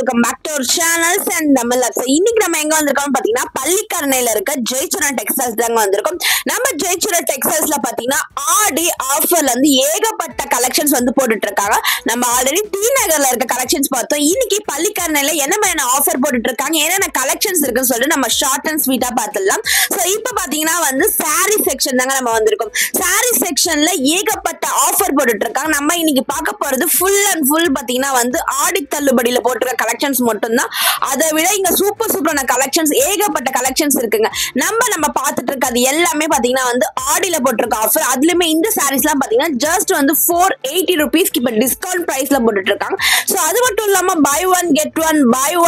Welcome back to our channels and Tamil logs. இன்னைக்கு நம்ம எங்க வந்திருக்கோம் பாத்தீங்கன்னா பள்ளிக்கரணையில இருக்க ஜெயச்சுரன் டெக்ஸ்டைல்ஸ் தாங்க வந்திருக்கோம். நம்ம ஜெயச்சுரன் டெக்ஸ்டைல்ஸ்ல பாத்தீங்கன்னா ஆடி ஆஃபர்ல வந்து ஏகப்பட்ட கலெக்ஷன்ஸ் வந்து போட்டுட்டு இருக்காங்க. நம்ம ஆல்ரெடி டி நகர்ல இருக்க கலெக்ஷன்ஸ் பார்த்தோம். இன்னைக்கு பள்ளிக்கரணையில என்ன மாதிரியான ஆஃபர் போட்டுட்டு இருக்காங்க, என்னென்ன கலெக்ஷன்ஸ் இருக்குன்னு சொல்லிட்டு நம்ம ஷார்ட் அண்ட் ஸ்வீட்டா பார்த்துடலாம். ஸோ இப்போ பாத்தீங்கன்னா வந்து சாரி செக்ஷன் தாங்க நம்ம வந்திருக்கோம். சாரி செக்ஷன்ல ஏகப்பட்ட ஆஃபர் போட்டுட்டு இருக்காங்க. நம்ம இன்னைக்கு பார்க்க போறது ஃபுல் அண்ட் ஃபுல் பாத்தீங்கன்னா வந்து ஆடி தள்ளுபடியில போட்டுருக்க கலெக்ஷன்ஸ் மட்டும் தான். அதை விட இங்க சூப்பரான கலெக்ஷன்ஸ் ஏகப்பட்ட கலெக்ஷன்ஸ் இருக்குங்க. நம்ம பார்த்துட்டு இருக்கிறது எல்லாமே பாத்தீங்கன்னா வந்து ஆடியில போட்டிருக்க ஆஃபர். அதுலயுமே இந்த சாரீஸ்லாம் பாத்தீங்கன்னா ஜஸ்ட் வந்து 480 ரூபீஸ்க்கு இப்ப டிஸ்கவுண்ட் பிரைஸ்ல போட்டுட்டு இருக்காங்க. ஸோ அது மட்டும் இல்லாம buy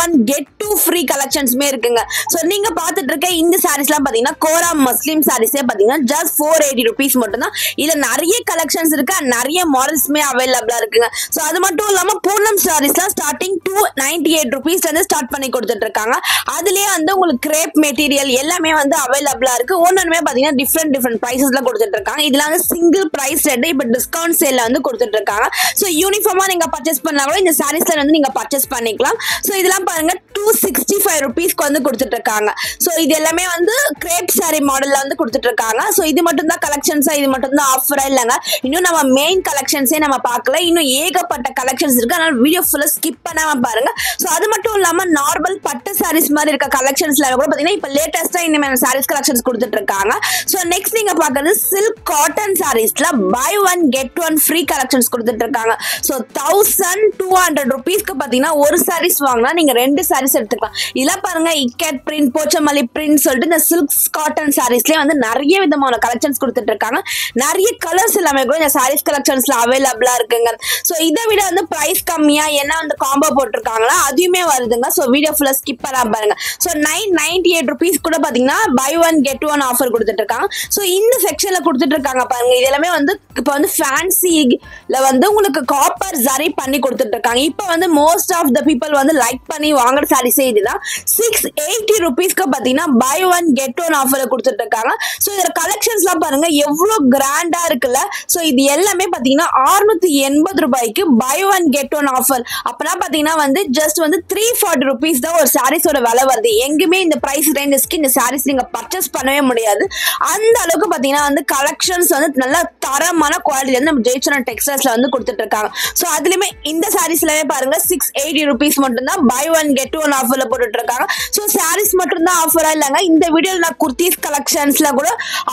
one get two free கலெக்ஷன்ஸ்மே இருக்குங்க. ஸோ நீங்க பார்த்துட்டு இருக்க இந்த சாரீஸ்லாம் பாத்தீங்கன்னா கோரா முஸ்லீம் சாரீஸே பாத்தீங்கன்னா ஜஸ்ட் 480 ரூபீஸ் மட்டும் தான். இதுல நிறைய கலெக்ஷன்ஸ் இருக்கு, நிறைய மாடல்ஸ்மே அவைலபிளா இருக்குங்க. ஸோ அது மட்டும் இல்லாம பூனம் சாரீஸ்லாம் ஸ்டார்டிங் 298 ரூபீஸ்ல இருந்து ஸ்டார்ட் பண்ணி கொடுத்துட்டு இருக்காங்க. அதுலயே வந்து உங்களுக்கு கிரேப் மெட்டீரியல் எல்லாமே வந்து அவைலபிளா இருக்கு. ஒன்னொன்னுமே பாத்தீங்கன்னா டிஃப்ரெண்ட் பிரைசஸ்ல கொடுத்துட்டு இருக்காங்க. இதுல வந்து சிங்கிள் பிரைஸ் ரேட் இப்ப டிஸ்கவுண்ட் சேல்ல வந்து கொடுத்துட்டு இருக்காங்க. ஸோ யூனிஃபார்மா நீங்க பர்ச்சேஸ் பண்ணா கூட இந்த சாரீஸ்ல வந்து நீங்க பர்ச்சேஸ் பண்ணிக்கலாம். ஸோ இதெல்லாம் பாருங்க 265 ரூபீஸ்க்கு வந்து கொடுத்துட்டு இருக்காங்க. ஸோ இது எல்லாமே வந்து கிரேப் சாரி மாடல்ல வந்து கொடுத்துட்டு இருக்காங்க. ஸோ இது மட்டும் தான் கலெக்ஷன்ஸா, இது மட்டும் தான் ஆஃபரா இல்லைங்க. இன்னும் நம்ம மெயின் கலெக்ஷன்ஸே நம்ம பார்க்கல. இன்னும் ஏகப்பட்ட கலெக்ஷன்ஸ் இருக்கு. அதனால வீடியோ ஃபுல்லா ஸ்கிப் பண்ணாம பாருங்க. ஸோ அது மட்டும் இல்லாம நார்மல் பட்டு சாரீஸ் மாதிரி இருக்க கலெக்ஷன்ஸ்ல கூட பாத்தீங்கன்னா இப்ப லேட்டஸ்டா இந்த மாதிரி சாரீஸ் கலெக்ஷன்ஸ் கொடுத்துட்டு இருக்காங்க. ஸோ நெக்ஸ்ட் நீங்க பாக்குறது சில்க் காட்டன் சாரீஸ்ல buy one get one free collections கொடுத்துட்டு இருக்காங்க. ஸோ 1200 ரூபீஸ்க்கு பாத்தீங்கன்னா ஒரு சாரீஸ் வாங்கினா நீங்க 2 சாரீஸ் எடுத்துக்கலாம். இதெல்லாம் பாருங்க இக்கட் பிரிண்ட், போச்சமல்லி பிரிண்ட் சொல்லிட்டு இந்த சில்க் காட்டன் சாரீஸ்லயே வந்து நிறைய விதமான கலெக்ஷன்ஸ் கொடுத்துட்டு இருக்காங்க. நிறைய கலர்ஸ் எல்லாமே கூட இந்த சாரீஸ் கலெக்ஷன்ஸ்ல அவைலபிளா இருக்குங்க. ஸோ இதை விட வந்து பிரைஸ் கம்மியா என்ன வந்து காம்போ போட்டிருக்காங்களா அதுவுமே வருதுங்க. ஸோ வீடியோ ஃபுல்லா ஸ்கிப் பண்ணாம பாருங்க. ஸோ 998 ரூபீஸ் கூட பாத்தீங்கன்னா buy one get one offer கொடுத்துட்டு இருக்காங்க. ஸோ இந்த செக்ஷன்ல கொடுத்துட்டு இருக்காங்க பாருங்க. இது எல்லாமே வந்து இப்ப வந்து ஃபேன்சில வந்து உங்களுக்கு காப்பர் ஜரி பண்ணி கொடுத்துட்டு இருக்காங்க. இப்ப வந்து மோஸ்ட் ஆஃப் த பீப்புள் வந்து லைக் பண்ணி வாங்குற சாரீஸே இதுதான். 680 ரூபீஸ்க்கு பாத்தீங்கன்னா buy one get one offer கொடுத்துட்டு இருக்காங்க. ஸோ இதுல கலெக்ஷன்ஸ் எல்லாம் பாருங்க எவ்வளவு கிராண்டா இருக்குல்ல. ஸோ இது எல்லாமே பாத்தீங்கன்னா 680 ரூபாய்க்கு buy one get one offer. அப்பனா பாத்தீங்கன்னா வந்து ஜஸ்ட் வந்து 340 ரூபீஸ் தான் ஒரு சாரீஸோட விலை வருது. எங்குமே இந்த பிரைஸ் ரேஞ்சஸ்க்கு இந்த சாரீஸ் நீங்க பர்ச்சேஸ் பண்ணவே முடியாது. அந்த அளவுக்கு பாத்தீங்கன்னா வந்து கலெக்ஷன்ஸ் வந்து நல்ல தரமான குவாலிட்டி வந்து நம்ம ஜெயச்சுரன் டெக்ஸ்டைல்ஸ்ல வந்து கொடுத்துட்டு இருக்காங்க. ஸோ அதுலயுமே இந்த சாரீஸ்லயே பாருங்க 680 ரூபீஸ் மட்டும் தான் buy one get one ஆஃபர்ல போட்டுட்டு இருக்காங்க. ஸோ சாரீஸ் மட்டும் தான் ஆஃபரா இல்லைங்க. இந்த வீடியோல நான் குர்த்திஸ் கலெக்ஷன்ஸ்ல கூட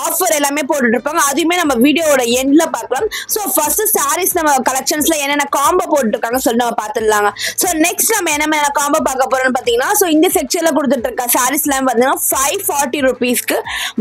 ஆஃபர் எல்லாமே போட்டுட்டு இருப்பாங்க. அதுவுமே நம்ம வீடியோட எண்ட்ல பார்க்கலாம். ஸோ ஃபர்ஸ்ட் சாரீஸ் நம்ம கலெக்ஷன்ஸ்ல என்னென்ன காம்போ போட்டுருக்காங்க சொல்லி நம்ம பார்த்துடலாங்க. ஸோ நெக்ஸ்ட் நம்ம என்ன காம்போ பார்க்க போறோம்னு பாத்தீங்கன்னா ஸோ இந்த செக்ஷன்ல கொடுத்துட்டு இருக்க சாரீஸ் எல்லாம் பாத்தீங்கன்னா 540 ரூபீஸ்க்கு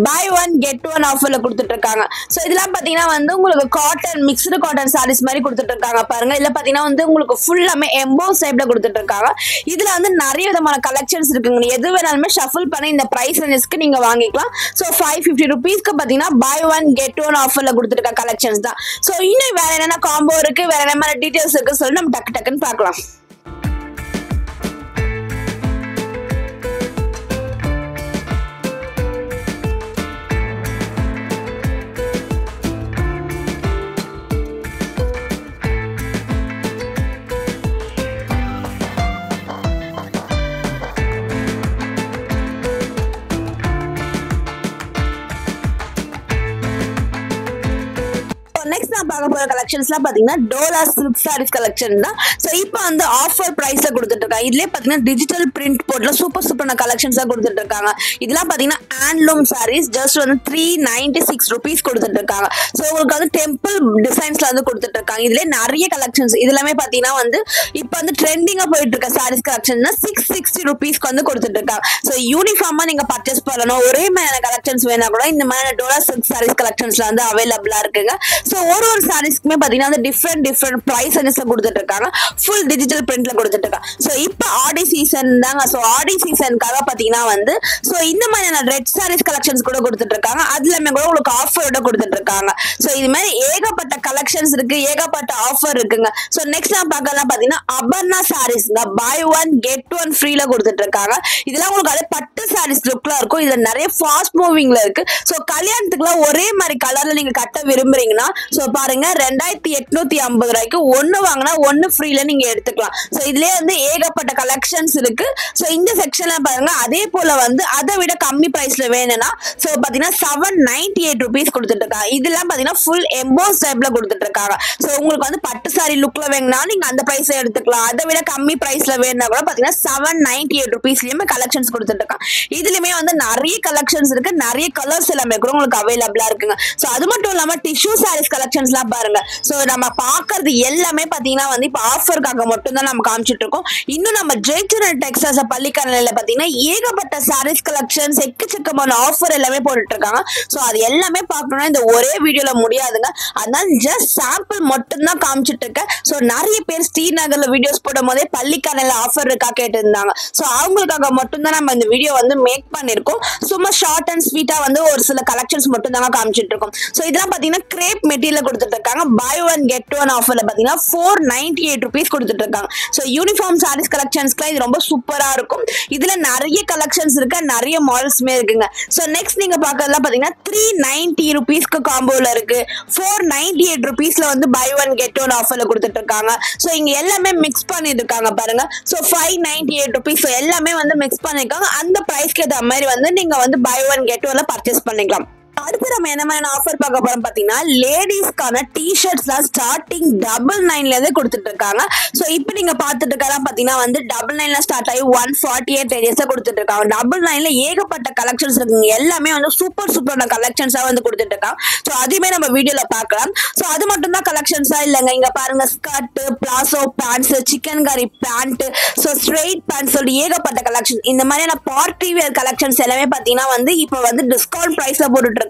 buy one get one ஆஃபர்ல கொடுத்துட்டு இருக்காங்க. ஸோ இதெல்லாம் பாத்தீங்கன்னா வந்து உங்களுக்கு காட்டன் மிக்ஸ்டு காட்டன் சாரீஸ் மாதிரி கொடுத்துட்டு இருக்காங்க பாருங்க. இதுல பாத்தீங்கன்னா வந்து உங்களுக்கு ஃபுல்லாமே எம்போஸ் டைப்ல கொடுத்துட்டு இருக்காங்க. இதுல வந்து நிறைய விதமான கலெக்ஷன்ஸ் இருக்குங்க. எது வேணாலுமே ஷஃபிள் பண்ணி இந்த பிரைஸ் ரேஞ்சஸ்க்கு நீங்க வாங்கிக்கலாம். ஸோ 550 ரூபீஸ்க்கு பாத்தீங்கன்னா buy one get one ஆஃபர்ல கொடுத்துருக்க கலெக்ஷன்ஸ் தான். ஸோ இன்னும் வேற என்னென்ன காம்போ இருக்கு, வேற என்ன மாதிரி டீடைல்ஸ் இருக்கு சொல்லி நம்ம டக்குன்னு பார்க்கலாம். நெக்ஸ்ட் நான் பார்க்க போற கலெக்ஷன்ஸ்லாம் பாத்தீங்கன்னா டோலா சில்க் சாரீஸ் கலெக்ஷன் தான். ஸோ இப்போ வந்து ஆஃபர் பிரைஸ்ல கொடுத்துட்டு இருக்காங்க. இதுலயே பாத்தீங்கன்னா டிஜிட்டல் பிரிண்ட் போர்ட்ல சூப்பரான கலெக்ஷன்ஸ் தான் கொடுத்துட்டு இருக்காங்க. இதெல்லாம் பாத்தீங்கன்னா ஹேண்ட்லூம் சாரீஸ் ஜஸ்ட் வந்து 396 ரூபீஸ் கொடுத்துட்டு இருக்காங்க. ஸோ உங்களுக்கு வந்து டெம்பிள் டிசைன்ஸ்ல வந்து கொடுத்துட்டு இருக்காங்க. இதுல நிறைய கலெக்ஷன்ஸ் இதெல்லாமே பாத்தீங்கன்னா வந்து இப்போ வந்து ட்ரெண்டிங்கா போயிட்டு இருக்க சாரீஸ் கலெக்ஷன் 660 ரூபீஸ்க்கு வந்து கொடுத்துட்டு இருக்காங்க. ஸோ யூனிஃபார்மா நீங்க பர்ச்சேஸ் பண்ணணும், ஒரே மாதிரியான கலெக்ஷன்ஸ் வேணா கூட இந்த மாதிரி டோலா சில்க் சாரீஸ் கலெக்ஷன்ஸ்ல வந்து அவைலபிளா இருக்குங்க. ஸோ ஒரு சாரீஸ்க்குமே பாத்தீங்கன்னா டிஃப்ரெண்ட் பிரைஸ் ரேஞ்சஸ்ல கொடுத்துட்டு இருக்காங்க. ஃபுல் டிஜிட்டல் பிரிண்ட்ல கொடுத்துட்டு இருக்காங்க. ஸோ இப்போ ஆடி சீசன் தாங்க. ஸோ ஆடி சீசனுக்காக பாத்தீங்கன்னா வந்து ஸோ இந்த மாதிரியான ரெட் சாரீஸ் கலெக்ஷன்ஸ் கூட கொடுத்துட்டு இருக்காங்க. அதுலமே கூட உங்களுக்கு ஆஃபரோட கொடுத்துட்டு இருக்காங்க. ஸோ இது மாதிரி ஏகப்பட்ட கலெக்ஷன்ஸ் இருக்கு, ஏகப்பட்ட ஆஃபர் இருக்குங்க. ஸோ நெக்ஸ்ட் நான் பார்க்கலாம் பாத்தீங்கன்னா Aparna சாரீஸ்ங்க buy one get one ஃப்ரீல கொடுத்துட்டு இருக்காங்க. இதெல்லாம் உங்களுக்கு அதே பட்டு சாரீஸ் லுக்ல இருக்கும். இதுல நிறைய ஃபாஸ்ட் மூவிங்ல இருக்கு. ஸோ கல்யாணத்துக்குலாம் ஒரே மாதிரி கலர்ல நீங்க கட்ட விரும்புறீங்கன்னா ஸோ பாருங்க 2850 ரூபாய்க்கு ஒன்னு வாங்கினா ஒன்னு ஃப்ரீல நீங்க எடுத்துக்கலாம். சோ இதுலயே வந்து ஏகப்பட்ட கலெக்ஷன்ஸ் இருக்கு. சோ இந்த செக்ஷன்ல பாருங்க அதே போல வந்து அதை விட கம்மி பிரைஸ்ல வேணும்னா சோ பாத்தீங்கன்னா 798 rupees கொடுத்துட்டு இருக்காங்க. இதெல்லாம் பாத்தீங்கன்னா ஃபுல் எம்போஸ் டைப்ல கொடுத்துட்டு இருக்காங்க. சோ உங்களுக்கு வந்து பட்டு சாரி லுக்ல வேணும்னா நீங்க அந்த பிரைஸ் எடுத்துக்கலாம். அதை விட கம்மி பிரைஸ்ல வேணும்னா கூட பாத்தீங்கன்னா 798 rupeesலயுமே கலெக்ஷன்ஸ் கொடுத்துட்டு இருக்காங்க. இதுலயுமே வந்து நிறைய கலெக்ஷன்ஸ் இருக்கு, நிறைய கலர்ஸ் எல்லாமே கூட உங்களுக்கு அவைலபிளா இருக்குங்க. சோ அது மட்டும் இல்லாம டிஷ்யூ சாரீஸ் கலெக்ஷன்ஸ் எல்லாம் பாருங்க. சோ நம்ம பாக்குறது எல்லாமே பாத்தீங்கன்னா வந்து இப்ப ஆஃபருக்காக மட்டும் தான் நம்ம காமிச்சிட்டு இருக்கோம். இன்னும் நம்ம ஜெயச்சந்திரன் டெக்ஸ்டைல்ஸ் பள்ளிக்கரணையில பாத்தீங்கன்னா ஏகப்பட்ட சாரீஸ் கலெக்ஷன்ஸ் எக்கச்சக்கமான ஆஃபர் எல்லாமே போட்டுட்டு இருக்காங்க. சோ அது எல்லாமே பார்க்கணும்னா இந்த ஒரே வீடியோல முடியாதுங்க. அதனால ஜஸ்ட் சாம்பிள் மட்டும் தான் காமிச்சிட்டு இருக்கேன். சோ நிறைய பேர் ஸ்ரீநகர்ல வீடியோஸ் போடும் போதே பள்ளிக்கரணையில ஆஃபர் இருக்கா கேட்டு இருந்தாங்க. சோ அவங்களுக்காக மட்டும் தான் நம்ம இந்த வீடியோ வந்து மேக் பண்ணிருக்கோம். சும்மா ஷார்ட் அண்ட் ஸ்வீட்டா வந்து ஒரு சில கலெக்ஷன்ஸ் மட்டும் தாங்க காமிச்சிட்டு இருக்கோம். சோ இதெல்லாம் பாத்தீங்கன்னா கிரேப் மெட்டீரியல் கொடுத்துட்டு இருக்காங்க. பை ஒன் கெட் ஒன் ஆஃபர்ல பாத்தீங்கன்னா 498 rupees கொடுத்துட்டு இருக்காங்க. சோ யூனிஃபார்ம் சாரீஸ் கலெக்ஷன்ஸ்க்குலாம் இது ரொம்ப சூப்பரா இருக்கும். இதுல நிறைய கலெக்ஷன்ஸ் இருக்கு, நிறைய மாடல்ஸ்மே இருக்குங்க. சோ நெக்ஸ்ட் நீங்க பாக்குறதுலாம் பாத்தீங்கன்னா 390 rupeesக்கு காம்போல இருக்கு. 498 rupeesல வந்து பை ஒன் கெட் ஒன் ஆஃபர்ல கொடுத்துட்டு இருக்காங்க. சோ இங்க எல்லாமே மிக்ஸ் பண்ணிட்டு இருக்காங்க பாருங்க. சோ 598 rupees எல்லாமே வந்து மிக்ஸ் பண்ணிருக்காங்க. அந்த பிரைஸ்க்கு ஏத்த மாதிரி வந்து நீங்க வந்து பை ஒன் கெட் ஒன்ல பர்ச்சேஸ் பண்ணிக்கலாம். அடுத்து நம்ம என்ன மாதிரி ஆஃபர் பார்க்க போறோம் பாத்தீங்கன்னா லேடிஸ்க்கான டி-ஷர்ட்ஸ்லாம் ஸ்டார்டிங் 999ல இருந்து கொடுத்துட்டு இருக்காங்க. சோ இப்போ நீங்க பாத்துட்டு இருக்கலாம் பாத்தீங்கன்னா வந்து 999ல ஸ்டார்ட் ஆகி 148 ரேடியஸ்ல கொடுத்துட்டு இருக்காங்க. 999ல ஏகப்பட்ட கலெக்ஷன்ஸ் இருக்குங்க. எல்லாமே வந்து சூப்பரான கலெக்ஷன்ஸா வந்து கொடுத்துட்டு இருக்காங்க. சோ அதுமே நம்ம வீடியோல பார்க்கலாம். சோ அது மட்டும் தான் கலெக்ஷன்ஸா இல்லங்க. இங்க பாருங்க skirt, palazzo pants, chikankari pant, so straight pant சொல்லி ஏகப்பட்ட கலெக்ஷன். இந்த மாதிரியான பார்ட்டி வேர் கலெக்ஷன்ஸ் எல்லாமே பாத்தீங்கன்னா வந்து இப்போ வந்து டிஸ்கவுண்ட் பிரைஸ்ல போட்டுட்டு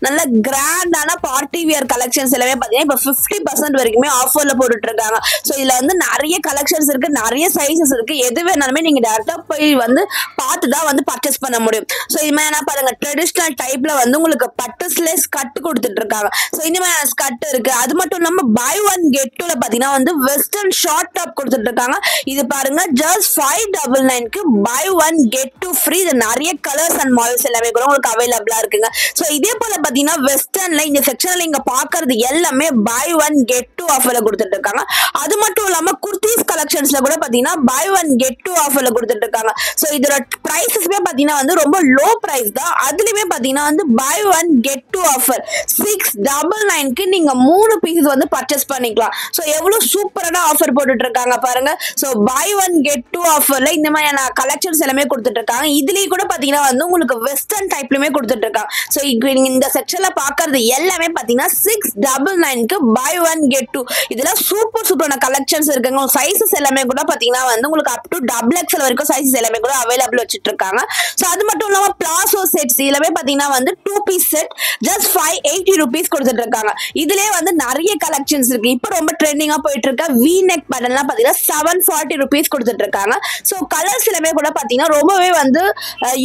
நல்ல கிராண்டான பார்ட்டி வியர் கலெக்ஷன்ஸ் எல்லாமே பாத்தீங்கன்னா இப்ப 50% வரைக்குமே ஆஃபர்ல போட்டுட்டு இருக்காங்க. சோ இதுல வந்து நிறைய கலெக்ஷன்ஸ் இருக்கு, நிறைய சைஸஸ் இருக்கு. எது வேணாலுமே நீங்க டைரக்டா போய் வந்து பார்த்து தான் வந்து பர்ச்சேஸ் பண்ண முடியும். சோ இது மாதிரி என்ன பாருங்க ட்ரெடிஷனல் டைப்ல வந்து உங்களுக்கு பட்டு ஸ்லேஸ் கட் கொடுத்துட்டு இருக்காங்க. சோ இந்த மாதிரி ஸ்கர்ட் இருக்கு. அது மட்டும் இல்லாம பை ஒன் கெட் டூல பாத்தீங்கன்னா வந்து வெஸ்டர்ன் ஷார்ட் டாப் கொடுத்துட்டு இருக்காங்க. இது பாருங்க ஜஸ்ட் 599க்கு buy one get two free. இது நிறைய கலர்ஸ் அண்ட் மாடல்ஸ் எல்லாமே கூட உங்களுக்கு அவைலபிளா இருக்குங்க. சோ இதே போல பாத்தீங்கன்னா வெஸ்டர்ன்ல இந்த செக்ஷன்ல இங்க பாக்குறது எல்லாமே பை ஒன் கெட் டூ ஆஃபர்ல கொடுத்துட்டு இருக்காங்க. அது மட்டும் இல்லாம குர்தீஸ் கலெக்ஷன்ஸ்ல கூட பாத்தீங்கன்னா பை ஒன் கெட் டூ ஆஃபர்ல கொடுத்துட்டு இருக்காங்க. சோ இதோட பிரைசஸ்மே பாத்தீங்கன்னா வந்து ரொம்ப லோ பிரைஸ் தான். அதுலயுமே பாத்தீங்கன்னா வந்து buy one get two offer 699க்கு நீங்க 3 பீசஸ் வந்து பர்ச்சேஸ் பண்ணிக்கலாம். சோ எவ்வளவு சூப்பரான ஆஃபர் போட்டுட்டு இருக்காங்க பாருங்க. So buy one get two ஆஃபர்ல இந்த மாதிரியான கலெக்ஷன்ஸ் எல்லாமே கொடுத்துட்டு இருக்காங்க. இதுலயே கூட பாத்தீங்கன்னா வந்து உங்களுக்கு வெஸ்டர்ன் டைப்லயுமே கொடுத்துட்டு இருக்காங்க. சோ இந்த செக்ஷன்ல பாக்குறது எல்லாமே பாத்தீங்கன்னா 699க்கு பை ஒன் கெட் டூ. இதெல்லாம் சூப்பரான கலெக்ஷன்ஸ் இருக்குங்க. சைஸஸ் எல்லாமே கூட பாத்தீங்கன்னா வந்து உங்களுக்கு அப் டு XXL வரைக்கும் சைஸஸ் எல்லாமே கூட அவைலபிள் வச்சிட்டு இருக்காங்க. சோ அது மட்டும் இல்லாம பிளாசோ செட்ஸ் எல்லாமே பாத்தீங்கன்னா வந்து 2 பீஸ் செட் ஜஸ்ட் 580 rupees கொடுத்துட்டு இருக்காங்க. இதுலயே வந்து நிறைய கலெக்ஷன்ஸ் இருக்கு. இப்போ ரொம்ப ட்ரெண்டிங்கா போயிட்டு இருக்க வி நெக் பேட்டர்ன்லாம் பாத்தீங்கன்னா 740 rupees கொடுத்துட்டு இருக்காங்க. சோ கலர்ஸ் எல்லாமே கூட பாத்தீங்கன்னா ரொம்பவே வந்து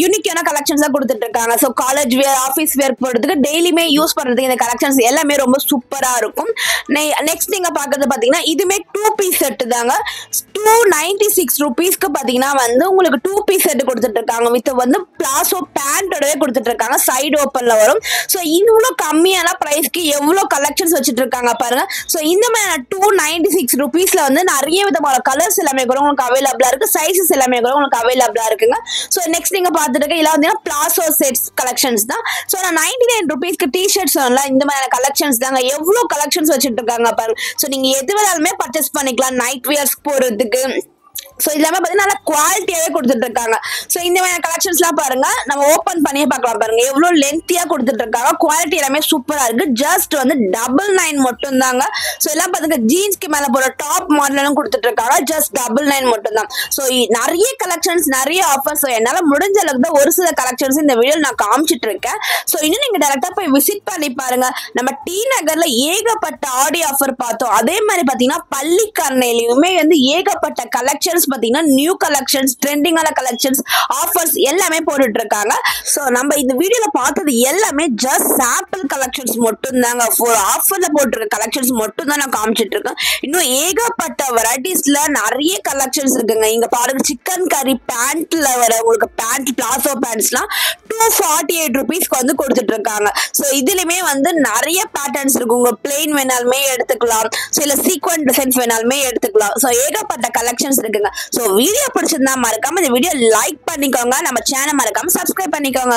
யூனிக்கான கலெக்ஷன்ஸா கொடுத்துட்டு இருக்காங்க. சோ காலேஜ் வேர், ஆபீஸ் வேர் போடுறதுக்கு டெய்லியுமே யூஸ் பண்றதுக்கு இந்த கலெக்ஷன்ஸ் எல்லாமே ரொம்ப சூப்பரா இருக்கும். நெக்ஸ்ட் நீங்க பாக்குறது பாத்தீங்கன்னா இதுமே 2 பீஸ் செட் தாங்க. 296 rupeesக்கு பாத்தீங்கன்னா வந்து உங்களுக்கு 2 பீஸ் செட் கொடுத்துட்டு இருக்காங்க. வித் வந்து பிளாசோ பேண்டோடவே கொடுத்துட்டு இருக்காங்க. சைடு ஓப்பன்ல வரும். சோ இவ்வளவு கம்மியான பிரைஸ்க்கு எவ்வளவு கலெக்ஷன்ஸ் வச்சிட்டு இருக்காங்க பாருங்க. சோ இந்த மாதிரி 296 rupeesல வந்து நிறைய விதமான கலர்ஸ் எல்லாமே கூட உங்களுக்கு அவைலபிளா இருக்கு. சைஸஸ் எல்லாமே கூட உங்களுக்கு அவைலபிளா இருக்குங்க. சோ நெக்ஸ்ட் நீங்க பாத்துட்டு இருக்க இல்ல வந்து பிளாசோ செட்ஸ் கலெக்ஷன்ஸ் தான். சோ 99 rupeesக்கு டி-ஷர்ட்ஸ் இந்த மாதிரி கலெக்ஷன்ஸ் தாங்க. எவ்வளவு கலெக்ஷன்ஸ் வச்சிட்டு இருக்காங்க பாருங்க. சோ நீங்க எது வேணாலுமே பர்ச்சேஸ் பண்ணிக்கலாம் நைட் வியர்ஸ் போறதுக்கு. சோ எல்லாமே பாத்தீங்கன்னா நல்ல குவாலிட்டியாவே கொடுத்துட்டு இருக்காங்க. சோ இந்த மாதிரி கலெக்ஷன்ஸ் எல்லாம் பாருங்க நம்ம ஓபன் பண்ணியே பார்க்கலாம் பாருங்க. எவ்வளவு லென்த்தியா கொடுத்துட்டு இருக்காங்க. குவாலிட்டி எல்லாமே சூப்பரா இருக்கு. ஜஸ்ட் வந்து 99 மட்டும் தாங்க. சோ எல்லாம் பாருங்க ஜீன்ஸ்க்கு மேல போற டாப் மாடலும் கொடுத்துட்டு இருக்காங்க. ஜஸ்ட் 99 மட்டும் தான். சோ நிறைய கலெக்ஷன்ஸ், நிறைய ஆஃபர்ஸ். என்னால முடிஞ்ச அளவுக்கு தான் ஒரு சில கலெக்ஷன்ஸ் இந்த வீடியோல நான் காமிச்சிட்டு இருக்கேன். சோ இன்னும் நீங்க டைரக்டா போய் விசிட் பண்ணி பாருங்க. நம்ம டி நகர்ல ஏகப்பட்ட ஆடி ஆஃபர் பார்த்தோம். அதே மாதிரி பாத்தீங்கன்னா பள்ளிக்கரணையிலுமே வந்து ஏகப்பட்ட கலெக்ஷன்ஸ் பாத்தீங்கன்னா நியூ கலெக்ஷன்ஸ், ட்ரெண்டிங்கான கலெக்ஷன்ஸ், ஆஃபர்ஸ் எல்லாமே போட்டுட்டு இருக்காங்க. சோ நம்ம இந்த வீடியோல பார்த்தது எல்லாமே ஜஸ்ட் சாம்பிள் கலெக்ஷன்ஸ் மட்டும் தாங்க. ஆஃபர்ல போட்டிருக்க கலெக்ஷன்ஸ் மட்டும் தான் நான் காமிச்சிட்டு இருக்கேன். இன்னும் ஏகப்பட்ட வெரைட்டிஸ்ல நிறைய கலெக்ஷன்ஸ் இருக்குங்க. இங்க பாருங்க, சிக்கன் கறி பேண்ட்ல வர உங்களுக்கு பேண்ட், பிளாசோ பேண்ட்ஸ்லாம் 248 ருபீஸ்க்கு வந்து கொடுத்துட்டு இருக்காங்க. ஸோ இதுலயுமே வந்து நிறைய பேட்டர்ன்ஸ் இருக்கு. உங்க பிளெயின் வேணாலுமே எடுத்துக்கலாம், சில சீக்வென்ட் டிசைன்ஸ் வேணாலுமே எடுத்துக்கலாம். ஸோ ஏகப்பட்ட கலெக்ஷன்ஸ் இருக்குங்க. ஸோ வீடியோ பிடிச்சிருந்தா மறக்காம இந்த வீடியோ லைக் பண்ணிக்கோங்க, நம்ம சேனல் மறக்காம சப்ஸ்கிரைப் பண்ணிக்கோங்க.